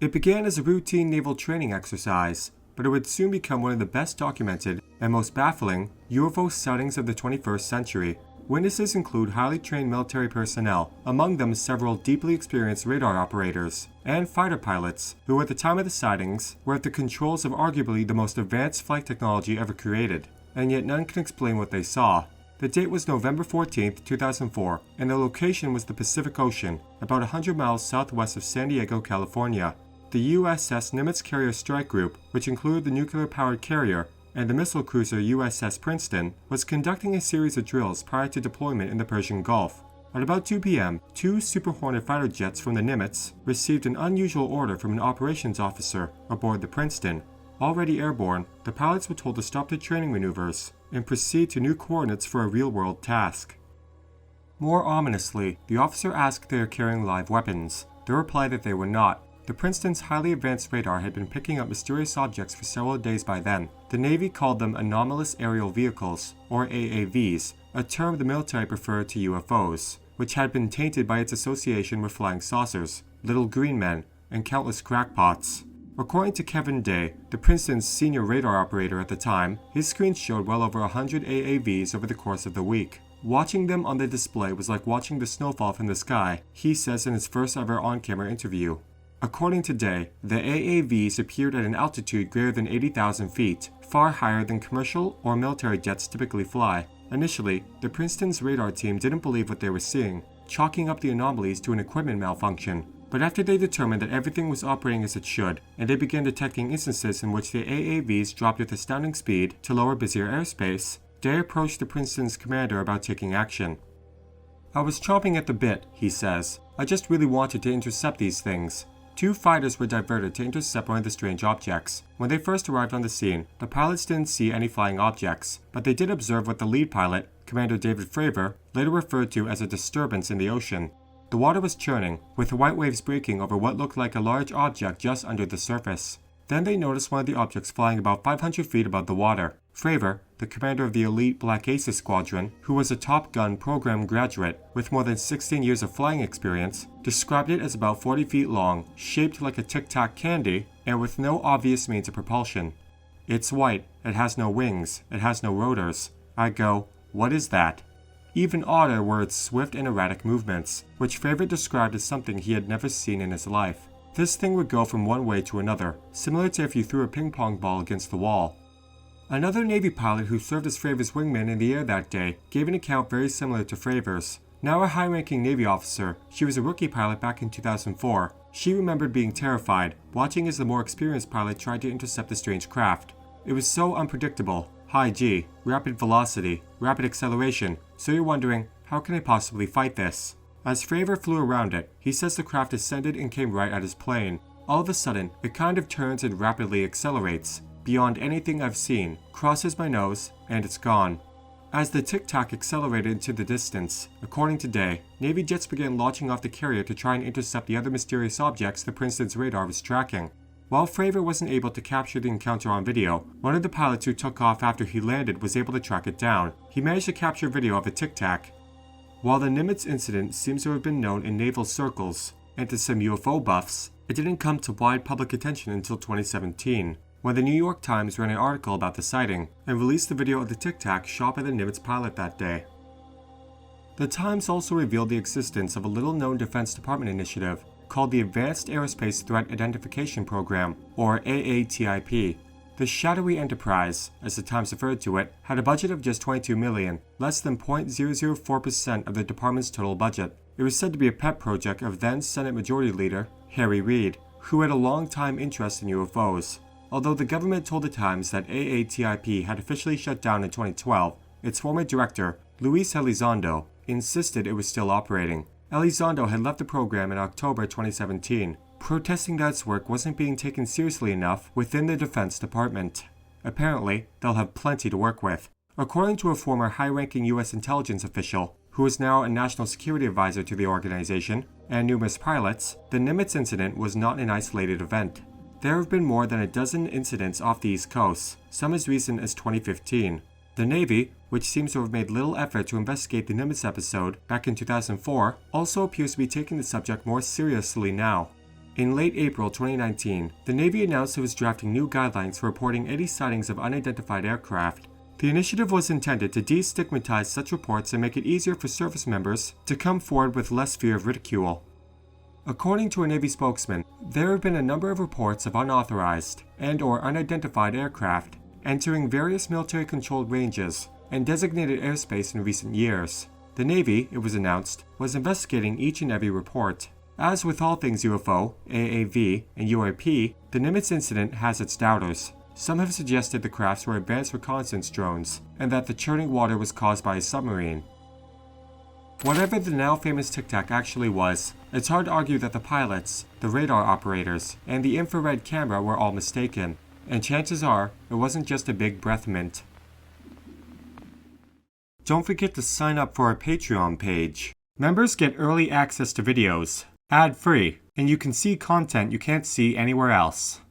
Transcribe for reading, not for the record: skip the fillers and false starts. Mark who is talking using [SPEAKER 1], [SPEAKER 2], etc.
[SPEAKER 1] It began as a routine naval training exercise, but it would soon become one of the best documented and most baffling UFO sightings of the 21st century. Witnesses include highly trained military personnel, among them several deeply experienced radar operators, and fighter pilots, who at the time of the sightings were at the controls of arguably the most advanced flight technology ever created, and yet none can explain what they saw. The date was November 14, 2004, and the location was the Pacific Ocean, about 100 miles southwest of San Diego, California. The USS Nimitz carrier strike group, which included the nuclear-powered carrier and the missile cruiser USS Princeton, was conducting a series of drills prior to deployment in the Persian Gulf. At about 2 p.m., 2 Super Hornet fighter jets from the Nimitz received an unusual order from an operations officer aboard the Princeton. Already airborne, the pilots were told to stop their training maneuvers and proceed to new coordinates for a real-world task. More ominously, the officer asked if they were carrying live weapons. They replied that they were not. The Princeton's highly advanced radar had been picking up mysterious objects for several days by then. The Navy called them anomalous aerial vehicles, or AAVs, a term the military preferred to UFOs, which had been tainted by its association with flying saucers, little green men, and countless crackpots. According to Kevin Day, the Princeton's senior radar operator at the time, his screen showed well over 100 AAVs over the course of the week. Watching them on the display was like watching the snowfall from the sky, he says in his first ever on-camera interview. According to Day, the AAVs appeared at an altitude greater than 80,000 feet, far higher than commercial or military jets typically fly. Initially, the Princeton's radar team didn't believe what they were seeing, chalking up the anomalies to an equipment malfunction. But after they determined that everything was operating as it should, and they began detecting instances in which the AAVs dropped with astounding speed to lower busier airspace, Day approached the Princeton's commander about taking action. "I was chomping at the bit," he says. "I just really wanted to intercept these things." 2 fighters were diverted to intercept one of the strange objects. When they first arrived on the scene, the pilots didn't see any flying objects, but they did observe what the lead pilot, Commander David Fravor, later referred to as a disturbance in the ocean. The water was churning, with white waves breaking over what looked like a large object just under the surface. Then they noticed one of the objects flying about 500 feet above the water. Fravor, the commander of the elite Black Aces Squadron, who was a Top Gun program graduate with more than 16 years of flying experience, described it as about 40 feet long, shaped like a Tic Tac candy, and with no obvious means of propulsion. "It's white, it has no wings, it has no rotors." I go, "What is that?" Even odder were its swift and erratic movements, which Fravor described as something he had never seen in his life. This thing would go from one way to another, similar to if you threw a ping pong ball against the wall. Another Navy pilot who served as Fravor's wingman in the air that day gave an account very similar to Fravor's. Now a high-ranking Navy officer, she was a rookie pilot back in 2004. She remembered being terrified, watching as the more experienced pilot tried to intercept the strange craft. It was so unpredictable. High G, rapid velocity, rapid acceleration, so you're wondering, how can I possibly fight this? As Fravor flew around it, he says the craft ascended and came right at his plane. All of a sudden, it kind of turns and rapidly accelerates. Beyond anything I've seen, crosses my nose, and it's gone. As the Tic Tac accelerated into the distance, according to Day, Navy jets began launching off the carrier to try and intercept the other mysterious objects the Princeton's radar was tracking. While Fravor wasn't able to capture the encounter on video, one of the pilots who took off after he landed was able to track it down. He managed to capture video of the Tic Tac. While the Nimitz incident seems to have been known in naval circles and to some UFO buffs, it didn't come to wide public attention until 2017, when the New York Times ran an article about the sighting and released the video of the Tic Tac shot by the Nimitz pilot that day. The Times also revealed the existence of a little-known Defense Department initiative called the Advanced Aerospace Threat Identification Program, or AATIP. The shadowy enterprise, as the Times referred to it, had a budget of just $22 million, less than 0.004% of the department's total budget. It was said to be a pet project of then Senate Majority Leader Harry Reid, who had a long-time interest in UFOs. Although the government told the Times that AATIP had officially shut down in 2012, its former director, Luis Elizondo, insisted it was still operating. Elizondo had left the program in October 2017, protesting that its work wasn't being taken seriously enough within the Defense Department. Apparently, they'll have plenty to work with. According to a former high-ranking U.S. intelligence official, who is now a national security advisor to the organization, and numerous pilots, the Nimitz incident was not an isolated event. There have been more than a dozen incidents off the East Coast, some as recent as 2015. The Navy, which seems to have made little effort to investigate the Nimitz episode back in 2004, also appears to be taking the subject more seriously now. In late April 2019, the Navy announced it was drafting new guidelines for reporting any sightings of unidentified aircraft. The initiative was intended to destigmatize such reports and make it easier for service members to come forward with less fear of ridicule. According to a Navy spokesman, there have been a number of reports of unauthorized and/or unidentified aircraft entering various military-controlled ranges and designated airspace in recent years. The Navy, it was announced, was investigating each and every report. As with all things UFO, AAV, and UAP, the Nimitz incident has its doubters. Some have suggested the crafts were advanced reconnaissance drones, and that the churning water was caused by a submarine. Whatever the now famous Tic Tac actually was, it's hard to argue that the pilots, the radar operators, and the infrared camera were all mistaken, and chances are it wasn't just a big breath mint. Don't forget to sign up for our Patreon page. Members get early access to videos, ad-free, and you can see content you can't see anywhere else.